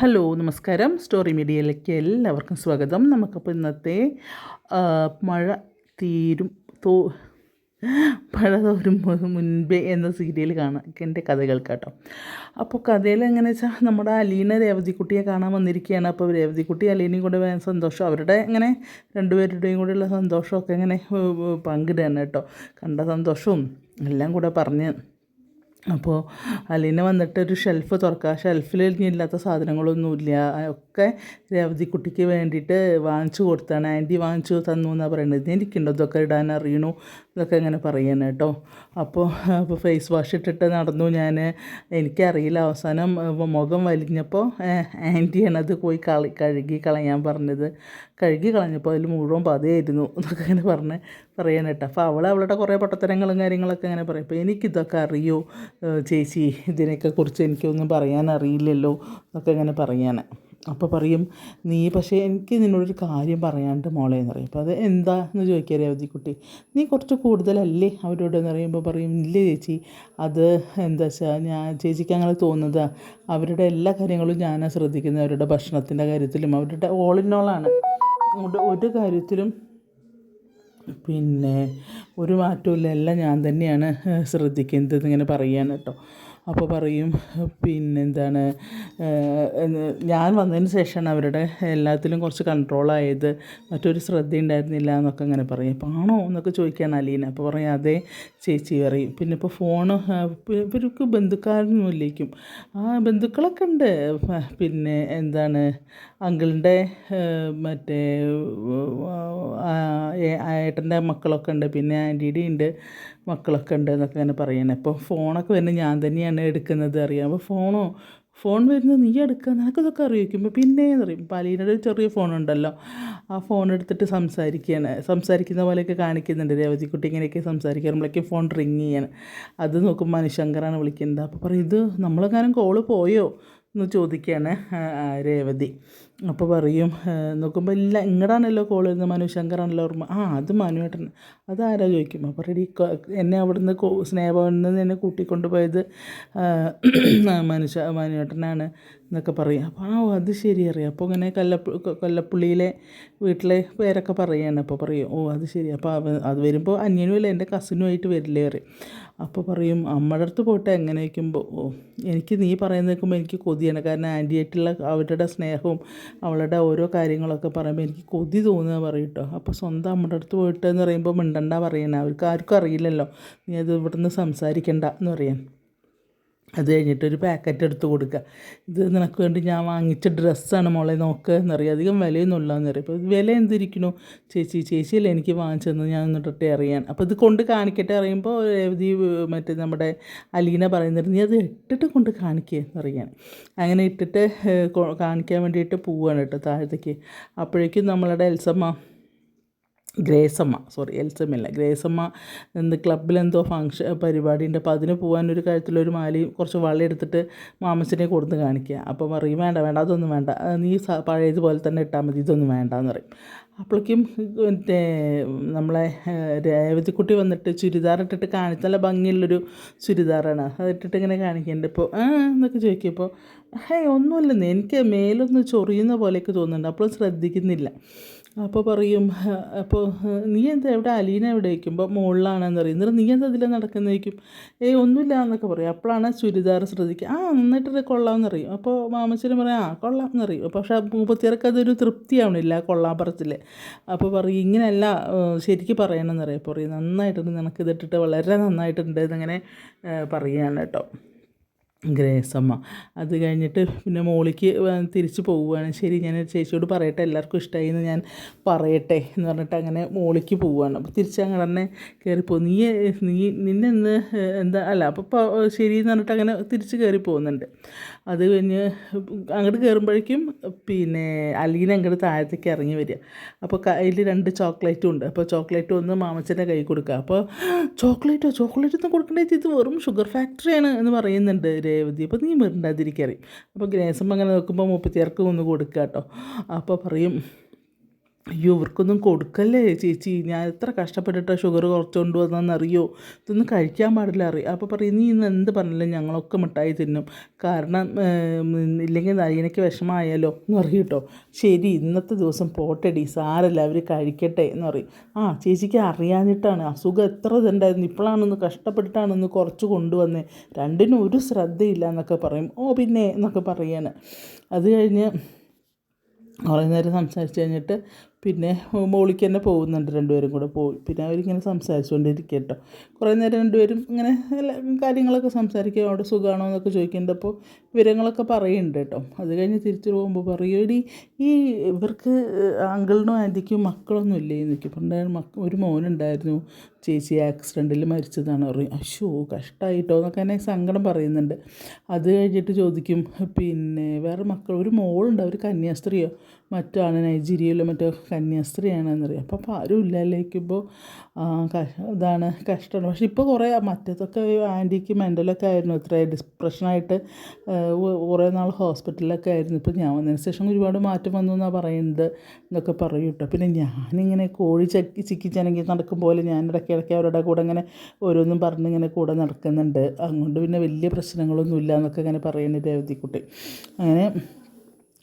Hello നമസ്കാരം. Story മീഡിയയിലേക്ക് എല്ലാവർക്കും സ്വാഗതം. നമുക്കപ്പോൾ ഇന്നത്തെ മഴ തീരും തോ മഴ തോരും മുൻപേ എന്ന സീരിയൽ കാണാൻ എൻ്റെ കഥകൾ കേട്ടോ. അപ്പോൾ കഥയിൽ എങ്ങനെയാ വെച്ചാൽ നമ്മുടെ അലീന രേവതിക്കുട്ടിയെ കാണാൻ വന്നിരിക്കുകയാണ്. അപ്പോൾ രേവതിക്കുട്ടി അലീനയും കൂടെ സന്തോഷം, അവരുടെ ഇങ്ങനെ രണ്ടുപേരുടെയും കൂടെയുള്ള സന്തോഷമൊക്കെ ഇങ്ങനെ പങ്കിടുകയാണ് കേട്ടോ. കണ്ട സന്തോഷവും എല്ലാം കൂടെ പറഞ്ഞ് അപ്പോൾ അലീന വന്നിട്ട് ഒരു ഷെൽഫ് തുറക്കുക. ഷെൽഫിൽ ഇല്ലാത്ത സാധനങ്ങളൊന്നുമില്ല, ഒക്കെ രേവതിക്കുട്ടിക്ക് വേണ്ടിയിട്ട് വാങ്ങിച്ചു കൊടുത്താണ്. ആൻറ്റി വാങ്ങിച്ചു തന്നു എന്നാണ് പറയുന്നത്. എനിക്കുണ്ടോ ഇതൊക്കെ ഇടാൻ അറിയണു ഇതൊക്കെ ഇങ്ങനെ പറയാൻ കേട്ടോ. അപ്പോൾ ഫേസ് വാഷ് ഇട്ടിട്ട് നടന്നു ഞാൻ, എനിക്കറിയില്ല. അവസാനം മുഖം വലിഞ്ഞപ്പോൾ ആൻറ്റിയാണ് അത് പോയി കഴുകി കളയാൻ പറഞ്ഞത്. കഴുകി കളഞ്ഞപ്പോൾ അതിൽ മുഴുവൻ പതയായിരുന്നു എന്നൊക്കെ ഇങ്ങനെ പറയാൻ കേട്ടോ. അപ്പോൾ അവളുടെ കുറേ പൊട്ടത്തരങ്ങളും കാര്യങ്ങളൊക്കെ ഇങ്ങനെ പറയും. അപ്പോൾ എനിക്കിതൊക്കെ അറിയോ ചേച്ചി, ഇതിനെയൊക്കെ കുറിച്ച് എനിക്കൊന്നും പറയാൻ അറിയില്ലല്ലോ എന്നൊക്കെ ഇങ്ങനെ പറയാൻ. അപ്പോൾ പറയും, നീ പക്ഷേ എനിക്ക് നിന്നോടൊരു കാര്യം പറയാണ്ട് മോളെ എന്ന് പറയും. അപ്പോൾ അത് എന്താന്ന് ചോദിക്കുക രേവതിക്കുട്ടി. നീ കുറച്ച് കൂടുതലല്ലേ അവരോടെന്ന് പറയുമ്പോൾ പറയും, ഇല്ല ചേച്ചി, അത് എന്താ വെച്ചാൽ ചേച്ചിക്ക് അങ്ങനെ തോന്നുന്നത് അവരുടെ എല്ലാ കാര്യങ്ങളും ഞാനാണ് ശ്രദ്ധിക്കുന്നത്. അവരുടെ ഭക്ഷണത്തിൻ്റെ കാര്യത്തിലും അവരുടെ ഓൾ ഇൻ ഓളാണ്. ഒരു കാര്യത്തിലും പിന്നെ ഒരു മാറ്റമില്ല, എല്ലാം ഞാൻ തന്നെയാണ് ശ്രദ്ധിക്കുന്നത് ഇങ്ങനെ പറയാൻ കേട്ടോ. അപ്പോൾ പറയും, പിന്നെന്താണ്, ഞാൻ വന്നതിന് ശേഷമാണ് അവരുടെ എല്ലാത്തിലും കുറച്ച് കൺട്രോളായത്, മറ്റൊരു ശ്രദ്ധ ഉണ്ടായിരുന്നില്ല എന്നൊക്കെ അങ്ങനെ പറയും. അപ്പോൾ ആണോ എന്നൊക്കെ ചോദിക്കുകയാണ് അലീന. അപ്പോൾ പറയും, അതേ ചേച്ചി പറയും. പിന്നെ ഇപ്പോൾ ഫോണ് ഇവർക്ക് ബന്ധുക്കാരൊന്നുമില്ലേക്കും. ബന്ധുക്കളൊക്കെ ഉണ്ട്. പിന്നെ എന്താണ്, അങ്കിളിൻ്റെ മറ്റേ ഏട്ടൻ്റെ മക്കളൊക്കെ ഉണ്ട്, പിന്നെ ആൻറ്റിയുടെ ഉണ്ട് മക്കളൊക്കെ ഉണ്ട് എന്നൊക്കെ അങ്ങനെ പറയണേ. അപ്പോൾ ഫോണൊക്കെ വരുന്നത് ഞാൻ തന്നെയാണ് എടുക്കുന്നത് അറിയാം. അപ്പോൾ ഫോൺ വരുന്നത് നീ എടുക്കുക, നിനക്കിതൊക്കെ അറിയിക്കുമ്പോൾ പിന്നെയെന്ന് പറയും. പലീനൊരു ചെറിയ ഫോണുണ്ടല്ലോ, ആ ഫോൺ എടുത്തിട്ട് സംസാരിക്കുന്ന പോലെയൊക്കെ കാണിക്കുന്നുണ്ട് രേവതിക്കുട്ടി. ഇങ്ങനെയൊക്കെ സംസാരിക്കുമ്പോഴേക്കും ഫോൺ റിങ് ചെയ്യാണ്. അത് നോക്കുമ്പോൾ മനുശങ്കറാണ് വിളിക്കുന്നത്. അപ്പോൾ പറയും, ഇത് നമ്മളെങ്ങാനും കോള് പോയോ എന്ന് ചോദിക്കുകയാണ് രേവതി. അപ്പോൾ പറയും, നോക്കുമ്പോൾ ഇല്ല, ഇങ്ങടാണല്ലോ കോൾ വരുന്നത്, മനുശങ്കറാണല്ലോ ഓർമ്മ. അത് മനുവേട്ടൻ. അതാരാ ചോദിക്കും. അപ്പോൾ റെഡി എന്നെ അവിടുന്ന് സ്നേഹഭവനിൽ നിന്ന് എന്നെ കൂട്ടിക്കൊണ്ടുപോയത് മനുവേട്ടനാണ് എന്നൊക്കെ പറയും. അപ്പോൾ അത് ശരി അറിയാം. അപ്പോൾ ഇങ്ങനെ കൊല്ലപ്പുള്ളിയിലെ വീട്ടിലെ പേരൊക്കെ പറയുകയാണ്. അപ്പോൾ പറയും, അത് ശരി. അപ്പോൾ അത് വരുമ്പോൾ അന്യനുമില്ല, എൻ്റെ കസിനുമായിട്ട് വരില്ലേ പറയും. അപ്പോൾ പറയും, അമ്മയുടെ അടുത്ത് പോയിട്ട് എങ്ങനെ വയ്ക്കുമ്പോൾ എനിക്ക് നീ പറയുന്നത് കേൾക്കുമ്പോൾ എനിക്ക് കൊതിയാണ്. കാരണം ആൻറ്റിയായിട്ടുള്ള അവരുടെ സ്നേഹവും അവളുടെ ഓരോ കാര്യങ്ങളൊക്കെ പറയുമ്പോൾ എനിക്ക് കൊതി തോന്നുക പറയും കേട്ടോ. അപ്പോൾ സ്വന്തം അമ്മയുടെ അടുത്ത് പോയിട്ട് എന്ന് പറയുമ്പോൾ മിണ്ടണ്ട പറയണേ, അവർക്ക് ആർക്കും അറിയില്ലല്ലോ, നീ അത് ഇവിടുന്ന് സംസാരിക്കണ്ട എന്ന് പറയാൻ. അത് കഴിഞ്ഞിട്ടൊരു പാക്കറ്റ് എടുത്ത് കൊടുക്കുക. ഇത് നിനക്ക് വേണ്ടി ഞാൻ വാങ്ങിച്ച ഡ്രസ്സാണ് മോളെ, നോക്ക് എന്നറിയാം, അധികം വിലയൊന്നുമില്ല എന്നറിയാം. അപ്പോൾ വില എന്തിരിക്കണു ചേച്ചിയല്ലേ എനിക്ക് വാങ്ങിച്ചതെന്ന് ഞാൻ എന്നിട്ടേ അറിയാൻ. അപ്പോൾ ഇത് കൊണ്ട് കാണിക്കട്ടെ അറിയുമ്പോൾ രേവതി മറ്റേ നമ്മുടെ അലീന പറയുന്നത്, നീ അത് ഇട്ടിട്ട് കൊണ്ട് കാണിക്കുക എന്നറിയാൻ. അങ്ങനെ ഇട്ടിട്ട് കാണിക്കാൻ വേണ്ടിയിട്ട് പോവുകയാണ് കേട്ടോ താഴത്തേക്ക്. അപ്പോഴേക്കും നമ്മളുടെ ഗ്രേസമ്മ ക്ലബിലെന്തോ പരിപാടിയുണ്ട്. അപ്പോൾ അതിന് പോകാനൊരു കാര്യത്തിലൊരു മാലയും കുറച്ച് വള എടുത്തിട്ട് മാമച്ചനെ കൊടുത്ത് കാണിക്കുക. അപ്പോൾ പറയും, വേണ്ട അതൊന്നും വേണ്ട, നീ പഴയതുപോലെ തന്നെ ഇട്ടാൽ മതി, ഇതൊന്നും വേണ്ടാന്ന് പറയും. അപ്പോഴേക്കും മറ്റേ നമ്മളെ രേവതിക്കുട്ടി വന്നിട്ട് ചുരിദാർ ഇട്ടിട്ട് നല്ല ഭംഗിയുള്ളൊരു ചുരിദാറാണ്, അതിട്ടിട്ട് ഇങ്ങനെ കാണിക്കുന്നുണ്ട്. ഇപ്പോൾ എന്നൊക്കെ ചോദിക്കുമ്പോൾ ഒന്നുമില്ലെന്ന്, എനിക്ക് മേലൊന്ന് ചൊറിയുന്ന പോലെയൊക്കെ തോന്നുന്നുണ്ട്. അപ്പോൾ ശ്രദ്ധിക്കുന്നില്ല. അപ്പോൾ പറയും, അപ്പോൾ നീ എന്താ എവിടെ, അലീന എവിടെ വയ്ക്കുമ്പോൾ മുകളിലാണെന്ന് പറയും. എന്നിട്ട് നീ എന്താ അതിലാണ് നടക്കുന്നത് വയ്ക്കും. ഒന്നുമില്ല എന്നൊക്കെ പറയും. അപ്പോഴാണ് ചുരിദാർ ശ്രദ്ധിക്കുക. നന്നായിട്ട് കൊള്ളാമെന്നറിയും. അപ്പോൾ മാമച്ചനും പറയും, കൊള്ളാം എന്നറിയും. പക്ഷേ മൂപ്പത്തിയർക്ക് അതൊരു തൃപ്തിയാവണില്ല കൊള്ളാൻ പറച്ചിൽ. അപ്പോൾ പറയും, ഇങ്ങനെയല്ല ശരിക്കും പറയണമെന്നറിയാം. അപ്പോൾ പറയും, നന്നായിട്ടുണ്ട്, നിനക്കിതിട്ടിട്ട് വളരെ നന്നായിട്ടുണ്ട് എന്നിങ്ങനെ പറയുകയാണ് കേട്ടോ ഗ്രേസമ്മ. അത് കഴിഞ്ഞിട്ട് പിന്നെ മോളിക്ക് തിരിച്ച് പോവുകയാണ്. ശരി, ഞാൻ ചേച്ചിയോട് പറയട്ടെ, എല്ലാവർക്കും ഇഷ്ടമായി എന്ന് ഞാൻ പറയട്ടെ എന്ന് പറഞ്ഞിട്ട് അങ്ങനെ മോളിക്ക് പോവുകയാണ്. അപ്പോൾ തിരിച്ചങ്ങനെ തന്നെ കയറിപ്പോകും. നിന്നെന്ന് എന്താ അല്ല, അപ്പോൾ ശരി എന്ന് പറഞ്ഞിട്ട് അങ്ങനെ തിരിച്ച് കയറി പോകുന്നുണ്ട്. അത് കഴിഞ്ഞ് അങ്ങോട്ട് കയറുമ്പോഴേക്കും പിന്നെ അലീന അങ്ങോട്ട് താഴത്തേക്ക് ഇറങ്ങി വരിക. അപ്പോൾ കയ്യിൽ 2 ചോക്ലേറ്റും ഉണ്ട്. അപ്പോൾ ചോക്ലേറ്റ് ഒന്ന് മാമച്ചൻ്റെ കൈ കൊടുക്കുക. അപ്പോൾ ചോക്ലേറ്റ് ഒന്നും കൊടുക്കണ്ടേ, ഇത് വെറും ഷുഗർ ഫാക്ടറിയാണ് എന്ന് പറയുന്നുണ്ട് രേവതി. അപ്പോൾ നീ മിണ്ടാതിരിക്കറി. അപ്പോൾ ഗ്രേസമ്മ അങ്ങനെ നോക്കുമ്പോൾ 34 ഒന്ന് കൊടുക്കുക കേട്ടോ. അപ്പോൾ പറയും, അയ്യോ ഇവർക്കൊന്നും കൊടുക്കല്ലേ ചേച്ചി, ഞാൻ എത്ര കഷ്ടപ്പെട്ടിട്ടാണ് ഷുഗർ കുറച്ചുകൊണ്ട് വന്നതെന്നറിയോ, ഇതൊന്നും കഴിക്കാൻ പാടില്ല അറിയാം. അപ്പോൾ പറയും നീ ഇന്ന് എന്ത് പറഞ്ഞാലും ഞങ്ങളൊക്കെ മിഠായി തിന്നും, കാരണം ഇല്ലെങ്കിൽ നയനയ്ക്ക് വിഷമമായാലോ എന്ന് പറയും കേട്ടോ. ശരി ഇന്നത്തെ ദിവസം പോട്ടെടി, സാരല്ല അവർ കഴിക്കട്ടെ എന്ന് പറയും. ആ ചേച്ചിക്ക് അറിയാഞ്ഞിട്ടാണ്, അസുഖം എത്ര ഇതുണ്ടായിരുന്നു, ഇപ്പോഴാണൊന്ന് കഷ്ടപ്പെട്ടിട്ടാണൊന്ന് കുറച്ച് കൊണ്ടുവന്നേ, രണ്ടിനും ഒരു ശ്രദ്ധയില്ല എന്നൊക്കെ പറയും. ഓ പിന്നെ എന്നൊക്കെ പറയാണ്. അത് കഴിഞ്ഞ് കുറേ നേരം സംസാരിച്ച് കഴിഞ്ഞിട്ട് പിന്നെ മോളിക്ക് തന്നെ പോകുന്നുണ്ട്, രണ്ടുപേരും കൂടെ പോയി. പിന്നെ അവരിങ്ങനെ സംസാരിച്ചുകൊണ്ടിരിക്കുക കേട്ടോ. കുറേ നേരം രണ്ടുപേരും ഇങ്ങനെ എല്ലാ കാര്യങ്ങളൊക്കെ സംസാരിക്കുക, അവിടെ സുഖമാണോ എന്നൊക്കെ ചോദിക്കുന്നുണ്ട്. അപ്പോൾ വിവരങ്ങളൊക്കെ പറയുന്നുണ്ട് കേട്ടോ. അത് കഴിഞ്ഞ് തിരിച്ചു പോകുമ്പോൾ പറയും, എടി ഈ ഇവർക്ക് അങ്കിളിനും ആൻറ്റിക്കും മക്കളൊന്നും ഇല്ലേ എന്നൊക്കെ പറഞ്ഞാൽ ഒരു മോനുണ്ടായിരുന്നു ചേച്ചി, ആക്സിഡൻറ്റിൽ മരിച്ചതാണ് പറയും. അശ്ശോ കഷ്ടമായിട്ടോ എന്നൊക്കെ എന്നെ സങ്കടം പറയുന്നുണ്ട്. അത് കഴിഞ്ഞിട്ട് ചോദിക്കും, പിന്നെ വേറെ മക്കൾ ഒരു മോളുണ്ട്, അവർ കന്യാസ്ത്രീയോ മറ്റാണ്, നൈജീരിയയിലോ മറ്റോ കന്യാസ്ത്രീയാണെന്നറിയാം. അപ്പോൾ ആരും ഇല്ലാലേക്കുമ്പോൾ ഇതാണ് കഷ്ടമാണ്. പക്ഷെ ഇപ്പോൾ കുറേ മറ്റേതൊക്കെ ആൻറ്റിക്ക് മെൻ്റലൊക്കെ ആയിരുന്നു, ഇത്ര ഡിപ്രഷനായിട്ട് കുറേ നാൾ ഹോസ്പിറ്റലിലൊക്കെ ആയിരുന്നു. ഇപ്പോൾ ഞാൻ വന്നതിന് ശേഷം ഒരുപാട് മാറ്റം വന്നു എന്നാണ് പറയുന്നത് എന്നൊക്കെ പറയും കേട്ടോ. പിന്നെ ഞാനിങ്ങനെ കോഴി ചിക്കിച്ചനങ്ങി നടക്കും പോലെ ഞാൻ ഇടയ്ക്കിടയ്ക്ക് അവരുടെ കൂടെ ഇങ്ങനെ ഓരോന്നും പറഞ്ഞിങ്ങനെ കൂടെ നടക്കുന്നുണ്ട്. അതുകൊണ്ട് പിന്നെ വലിയ പ്രശ്നങ്ങളൊന്നുമില്ല എന്നൊക്കെ ഇങ്ങനെ പറയുന്നത് രേവതിക്കുട്ടി. അങ്ങനെ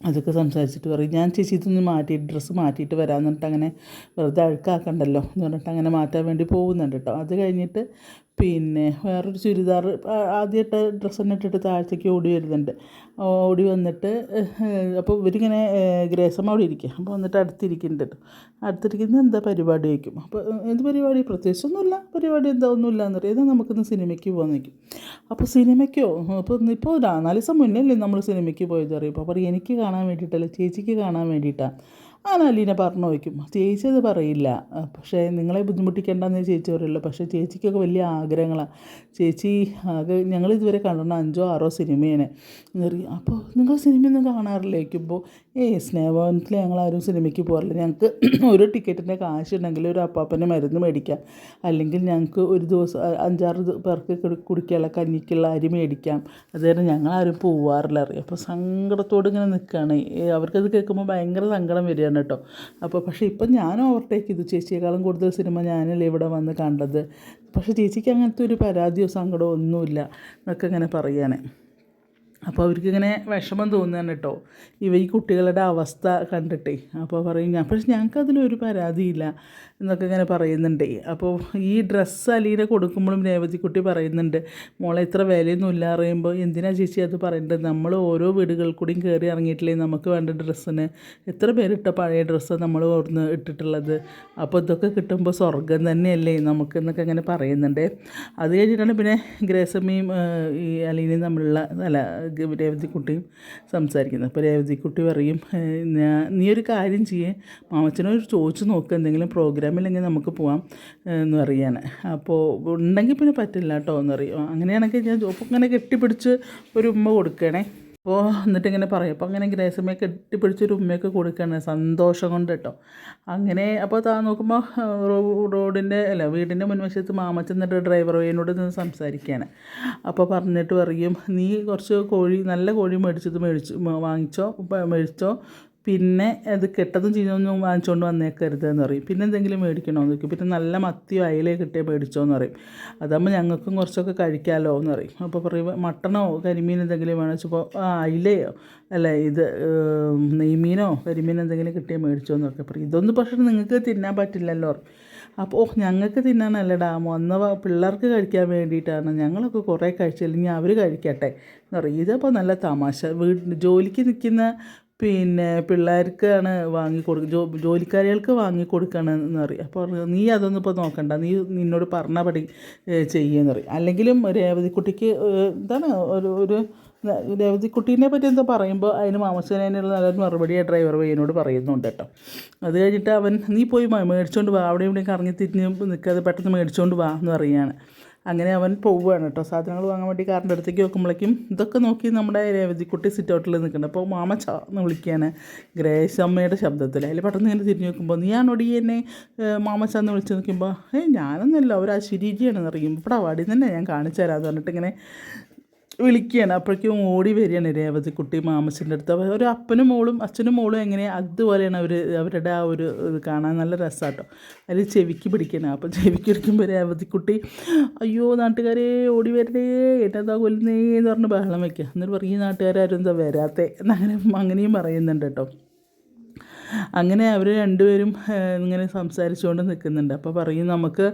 അതൊക്കെ സംസാരിച്ചിട്ട് പറയും, ഞാൻ ചേച്ചി ഇതൊന്ന് മാറ്റിയിട്ട് ഡ്രസ്സ് മാറ്റിയിട്ട് വരാമെന്ന് പറഞ്ഞിട്ട് അങ്ങനെ വെറുതെ അഴുക്കാക്കണ്ടല്ലോ എന്ന് പറഞ്ഞിട്ട് അങ്ങനെ മാറ്റാൻ വേണ്ടി പോകുന്നുണ്ട് കേട്ടോ. അത് കഴിഞ്ഞിട്ട് പിന്നെ വേറൊരു ചുരിദാർ ആദ്യമായിട്ട് ഡ്രസ്സ് തന്നെ ഇട്ടിട്ട് താഴത്തേക്ക് ഓടി വരുന്നുണ്ട്. ഓടി വന്നിട്ട് അപ്പോൾ ഇവരിങ്ങനെ ഗ്രേസമ്മ അവിടെ ഇരിക്കുക. അപ്പോൾ വന്നിട്ട് അടുത്തിരിക്കുന്നുണ്ട് കേട്ടോ. അടുത്തിരിക്കുന്നത് എന്താ പരിപാടി വയ്ക്കും. അപ്പോൾ എന്ത് പരിപാടി, പ്രത്യേകിച്ചൊന്നുമില്ല, പരിപാടി എന്താ ഒന്നുമില്ല എന്നറിയാം. ഇത് നമുക്കിന്ന് സിനിമയ്ക്ക് പോകാൻ നിൽക്കും. അപ്പോൾ സിനിമയ്ക്കോ, അപ്പോൾ ഇപ്പോൾ 4 ദിവസം മുന്നേ അല്ലേ നമ്മൾ സിനിമയ്ക്ക് പോയത് അറിയും. അപ്പോൾ പറയും എനിക്ക് കാണാൻ വേണ്ടിയിട്ടല്ല, ചേച്ചിക്ക് കാണാൻ വേണ്ടിയിട്ടാണ്. അലീന പറഞ്ഞു വയ്ക്കും. ചേച്ചി അത് പറയില്ല, പക്ഷേ നിങ്ങളെ ബുദ്ധിമുട്ടിക്കേണ്ടെന്നേ ചേച്ചി പറയുള്ളൂ. പക്ഷേ ചേച്ചിക്കൊക്കെ വലിയ ആഗ്രഹങ്ങളാണ്. ചേച്ചി ആകെ ഞങ്ങളിതുവരെ കണ്ടിട്ടുണ്ട് 5 or 6 സിനിമയാണ് എന്നറിയും. അപ്പോൾ നിങ്ങൾ സിനിമയൊന്നും കാണാറില്ല വയ്ക്കുമ്പോൾ സ്നേഹഭവനത്തിൽ ഞങ്ങളാരും സിനിമയ്ക്ക് പോകാറില്ല. ഞങ്ങൾക്ക് ഒരു ടിക്കറ്റിൻ്റെ കാശുണ്ടെങ്കിൽ ഒരു അപ്പാപ്പൻ്റെ മരുന്ന് മേടിക്കാം, അല്ലെങ്കിൽ ഞങ്ങൾക്ക് ഒരു ദിവസം 5-6 പേർക്ക് കുടിക്കാനുള്ള കഞ്ഞിക്കുള്ള അരി മേടിക്കാം. അതുകാരണം ഞങ്ങളാരും പോവാറില്ല അറിയാം. അപ്പോൾ സങ്കടത്തോട് ഇങ്ങനെ നിൽക്കുകയാണ്. അവർക്കത് കേൾക്കുമ്പോൾ ഭയങ്കര സങ്കടം വരികയാണ് കേട്ടോ. അപ്പോൾ പക്ഷേ ഇപ്പം ഞാൻ ഓവർടേക്ക് ചെയ്തു, ചേച്ചിയേക്കാളും കൂടുതൽ സിനിമ ഞാനല്ലേ ഇവിടെ വന്ന് കണ്ടത്. പക്ഷേ ചേച്ചിക്ക് അങ്ങനത്തെ ഒരു പരാതിയോ സങ്കടമോ ഒന്നുമില്ല എന്നൊക്കെ ഇങ്ങനെ പറയുകയാണ്. അപ്പോൾ അവർക്കിങ്ങനെ വിഷമം തോന്നുകയാണ് കേട്ടോ ഈ കുട്ടികളുടെ അവസ്ഥ കണ്ടിട്ടേ. അപ്പോൾ പറയും പക്ഷെ ഞങ്ങൾക്കതിലൊരു പരാതിയില്ല എന്നൊക്കെ ഇങ്ങനെ പറയുന്നുണ്ടേ. അപ്പോൾ ഈ ഡ്രസ്സ് അലീന കൊടുക്കുമ്പോഴും രേവതിക്കുട്ടി പറയുന്നുണ്ട്, മോളെ ഇത്ര വിലയൊന്നും ഇല്ല അറിയുമ്പോൾ എന്തിനാ ചേച്ചി അത് പറയേണ്ടത്, നമ്മൾ ഓരോ വീടുകളിൽ കൂടിയും കയറി ഇറങ്ങിയിട്ടില്ലേ നമുക്ക് വേണ്ട ഡ്രസ്സിന്, എത്ര പേരിട്ട പഴയ ഡ്രസ്സ് നമ്മൾ ഓർന്ന് ഇട്ടിട്ടുള്ളത്, അപ്പോൾ ഇതൊക്കെ കിട്ടുമ്പോൾ സ്വർഗം തന്നെയല്ലേ നമുക്ക് എന്നൊക്കെ ഇങ്ങനെ പറയുന്നുണ്ട്. അത് കഴിഞ്ഞിട്ടാണ് പിന്നെ ഗ്രേസമ്മയും ഈ അലീനയും തമ്മിലുള്ള രേവതിക്കുട്ടിയും സംസാരിക്കുന്നത്. അപ്പോൾ രേവതിക്കുട്ടി പറയും, നീ ഒരു കാര്യം ചെയ്യേ, മാമച്ചനോട് ചോദിച്ചു നോക്ക്, എന്തെങ്കിലും പ്രോഗ്രാമില്ലെങ്കിൽ നമുക്ക് പോവാം എന്ന് പറയാണ്. അപ്പോൾ ഉണ്ടെങ്കിൽ പിന്നെ പറ്റില്ല കേട്ടോ എന്ന് പറയും. അങ്ങനെയാണെങ്കിൽ ഞാൻ ഇങ്ങനെ കെട്ടിപ്പിടിച്ച് ഒരു ഉമ്മ കൊടുക്കണേ. അപ്പോൾ എന്നിട്ട് ഇങ്ങനെ പറയും. അപ്പോൾ അങ്ങനെ ഗ്രേസമ്മയെ കെട്ടിപ്പിടിച്ചൊരു ഉമ്മയൊക്കെ കൊടുക്കുകയാണ് സന്തോഷം കൊണ്ട് കേട്ടോ. അങ്ങനെ അപ്പോൾ നോക്കുമ്പോൾ റോഡിൻ്റെ വീടിൻ്റെ മുൻവശത്ത് മാമച്ചൻ എന്നിട്ട് ഡ്രൈവർ പയ്യനോട് നിന്ന് സംസാരിക്കുകയാണ്. അപ്പോൾ പറഞ്ഞിട്ട് പറയും, നീ കുറച്ച് കോഴി, നല്ല കോഴി മേടിച്ചോ, പിന്നെ അത് കെട്ടതും ചീഞ്ഞൊന്നും വാങ്ങിച്ചുകൊണ്ട് വന്നേക്കരുതെന്ന് പറയും. പിന്നെ എന്തെങ്കിലും മേടിക്കണമെന്ന് ചോദിക്കും. പിന്നെ നല്ല മത്തിയോ അയിലയോ കിട്ടിയാൽ മേടിച്ചോന്ന് പറയും. അതാകുമ്പോൾ ഞങ്ങൾക്കും കുറച്ചൊക്കെ കഴിക്കാമല്ലോ എന്ന് പറയും. അപ്പോൾ പറയും മട്ടണോ കരിമീൻ എന്തെങ്കിലും വേണം വെച്ചപ്പോൾ അയിലയോ നെയ്മീനോ കരിമീൻ എന്തെങ്കിലും കിട്ടിയാൽ മേടിച്ചോന്നൊക്കെ പറയും. ഇതൊന്നും പക്ഷേ നിങ്ങൾക്ക് തിന്നാൻ പറ്റില്ലല്ലോ. അപ്പോൾ ഞങ്ങൾക്ക് തിന്നാനല്ലടാ, വന്ന പിള്ളേർക്ക് കഴിക്കാൻ വേണ്ടിയിട്ടാണ്, ഞങ്ങളൊക്കെ കുറേ കഴിച്ചില്ലെങ്കിൽ അവർ കഴിക്കട്ടെ എന്ന് പറയും. ഇതപ്പോൾ നല്ല തമാശ. ജോലിക്ക് നിൽക്കുന്ന പിന്നെ പിള്ളേർക്കാണ് ജോലിക്കാരികൾക്ക് വാങ്ങിക്കൊടുക്കണമെന്ന് പറയും. അപ്പോൾ നീ അതൊന്നും ഇപ്പോൾ നോക്കണ്ട, നിന്നോട് പറഞ്ഞ പടി ചെയ്യുമെന്ന് പറയും. അല്ലെങ്കിലും രേവതിക്കുട്ടിക്ക് എന്താണ് ഒരു രേവതിക്കുട്ടീനെ പറ്റി എന്താ പറയുമ്പോൾ അതിന് മാമച്ചനതിനുള്ള നല്ലൊരു മറുപടി ആ ഡ്രൈവർ പയ്യനോട് പറയുന്നുണ്ട് കേട്ടോ. അത് കഴിഞ്ഞിട്ട് അവൻ നീ പോയി മേടിച്ചുകൊണ്ട് വാ, അവിടെ ഇവിടെ കറങ്ങി തിരിഞ്ഞ് നിൽക്കാതെ പെട്ടെന്ന് മേടിച്ചുകൊണ്ട് വാ എന്ന് പറയുകയാണ്. അങ്ങനെ അവൻ പോവുകയാണ് കേട്ടോ സാധനങ്ങൾ വാങ്ങാൻ വേണ്ടി. കാറിൻ്റെ അടുത്തേക്ക് നോക്കുമ്പോഴേക്കും ഇതൊക്കെ നോക്കി നമ്മുടെ രേവതിക്കുട്ടി സിറ്റ് ഔട്ടിൽ നിൽക്കുന്നുണ്ട്. അപ്പോൾ മാമ എന്ന് വിളിക്കുകയാണ് ഗ്രേസമ്മയുടെ ശബ്ദത്തിൽ. അതിൽ പെട്ടെന്ന് ഇങ്ങനെ തിരിഞ്ഞ് നോക്കുമ്പോൾ നീയാണോടി എന്നെ മാമച്ചാന്ന് വിളിച്ച് നോക്കുമ്പോൾ ഞാനൊന്നുമല്ല, ഒരു അശ്വരീജിയാണെന്ന് അറിയും. ഇവിടെ വാടി തന്നെ ഞാൻ കാണിച്ചു തരാമെന്ന് പറഞ്ഞിട്ട് ഇങ്ങനെ വിളിക്കുകയാണ്. അപ്പോഴേക്കും ഓടി വരികയാണ് രേവതിക്കുട്ടി മാമച്ചൻ്റെ അടുത്ത്. ഒരു അപ്പനും മോളും അച്ഛനും മോളും എങ്ങനെയാണ് അതുപോലെയാണ് അവരുടെ ആ ഒരു ഇത് കാണാൻ നല്ല രസമാണ് കേട്ടോ. അതിൽ ചെവിക്ക് പിടിക്കണം. അപ്പം ചെവിക്ക് പിടിക്കുമ്പോൾ രേവതിക്കുട്ടി അയ്യോ നാട്ടുകാരെ ഓടി വരണേ ഏട്ടാ കൊല്ലുന്നേ എന്ന് പറഞ്ഞ് ബഹളം വയ്ക്കുക. എന്നിട്ട് പറയും ഈ നാട്ടുകാരും എന്താ വരാത്തേ അങ്ങനെയും പറയുന്നുണ്ട് കേട്ടോ. അങ്ങനെ അവർ രണ്ടുപേരും ഇങ്ങനെ സംസാരിച്ചുകൊണ്ട് നിൽക്കുന്നുണ്ട്. അപ്പോൾ പറയും നമുക്ക്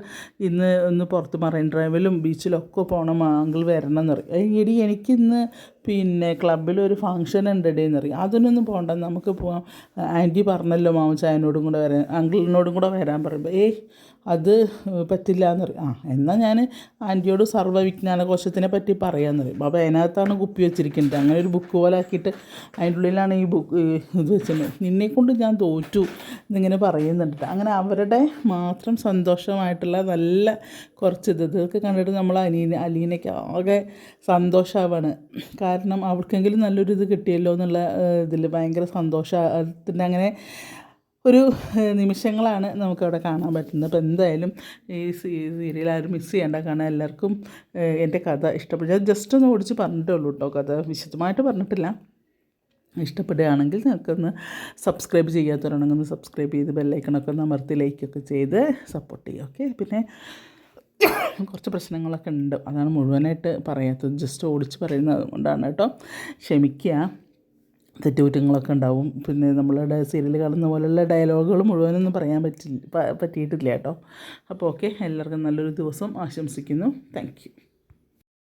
ഒന്ന് പുറത്ത് മറൈൻ ഡ്രൈവിലും ബീച്ചിലൊക്കെ പോകണം, അങ്കിൾ വരണം എന്ന് പറയും. എടി എനിക്കിന്ന് പിന്നെ ക്ലബ്ബിലൊരു ഫങ്ഷൻ ഉണ്ടെടേ എന്ന് പറയും. അതിനൊന്നും പോകണ്ട, നമുക്ക് പോകാം, ആൻറ്റി പറഞ്ഞല്ലോ മാമച്ചായനോടും കൂടെ വരാൻ, അങ്കിളിനോടും കൂടെ വരാൻ പറയുമ്പോൾ അത് പറ്റില്ല എന്ന് പറയും. എന്നാൽ ഞാൻ ആൻറ്റിയോട് സർവ്വവിജ്ഞാനകോശത്തിനെ പറ്റി പറയാമെന്ന് പറയും. അപ്പോൾ അതിനകത്താണ് കുപ്പി വെച്ചിരിക്കുന്നത്. അങ്ങനെ ഒരു ബുക്ക് പോലെ ആക്കിയിട്ട് അതിൻ്റെ ഉള്ളിലാണ് ഈ ബുക്ക് ഇത് വെച്ചിട്ടുണ്ട്. നിന്നെക്കൊണ്ട് ഞാൻ തോറ്റു എന്നിങ്ങനെ പറയുന്നുണ്ട്. അങ്ങനെ അവരുടെ മാത്രം സന്തോഷമായിട്ടുള്ള നല്ല കുറച്ച് ഇതൊക്കെ കണ്ടിട്ട് നമ്മൾ അലീനയ്ക്ക് ആകെ സന്തോഷമാവാണ്. കാരണം അവൾക്കെങ്കിലും നല്ലൊരു ഇത് കിട്ടിയല്ലോ എന്നുള്ള ഇതിൽ ഭയങ്കര സന്തോഷത്തിൻ്റെ അങ്ങനെ ഒരു നിമിഷങ്ങളാണ് നമുക്കവിടെ കാണാൻ പറ്റുന്നത്. അപ്പോൾ എന്തായാലും ഈ സീരിയൽ ആരും മിസ് ചെയ്യേണ്ട. കാരണം എല്ലാവർക്കും എൻ്റെ കഥ ഇഷ്ടപ്പെട്ടു. ഞാൻ ജസ്റ്റ് ഒന്ന് ഓടിച്ച് പറഞ്ഞിട്ടേ ഉള്ളൂ കേട്ടോ, കഥ വിശദമായിട്ട് പറഞ്ഞിട്ടില്ല. ഇഷ്ടപ്പെടുകയാണെങ്കിൽ നിങ്ങൾക്കൊന്ന് സബ്സ്ക്രൈബ് ചെയ്യാത്തവരാണെങ്കിൽ ഒന്ന് സബ്സ്ക്രൈബ് ചെയ്ത് ബെല്ലൈക്കണൊക്കെ ഒന്ന് അമർത്തി ലൈക്കൊക്കെ ചെയ്ത് സപ്പോർട്ട് ചെയ്യുക. ഓക്കെ. പിന്നെ കുറച്ച് പ്രശ്നങ്ങളൊക്കെ ഉണ്ട്, അതാണ് മുഴുവനായിട്ട് പറയാത്തത്, ജസ്റ്റ് ഓടിച്ച് പറയുന്നത്. അതുകൊണ്ടാണ് കേട്ടോ, ക്ഷമിക്കുക. തെറ്റുകുറ്റങ്ങളൊക്കെ ഉണ്ടാവും. പിന്നെ നമ്മളുടെ സീരിയൽ കാണുന്ന പോലെയുള്ള ഡയലോഗുകൾ മുഴുവനൊന്നും പറയാൻ പറ്റിയിട്ടില്ല കേട്ടോ. അപ്പോൾ ഓക്കെ, എല്ലാവർക്കും നല്ലൊരു ദിവസം ആശംസിക്കുന്നു. Thank you.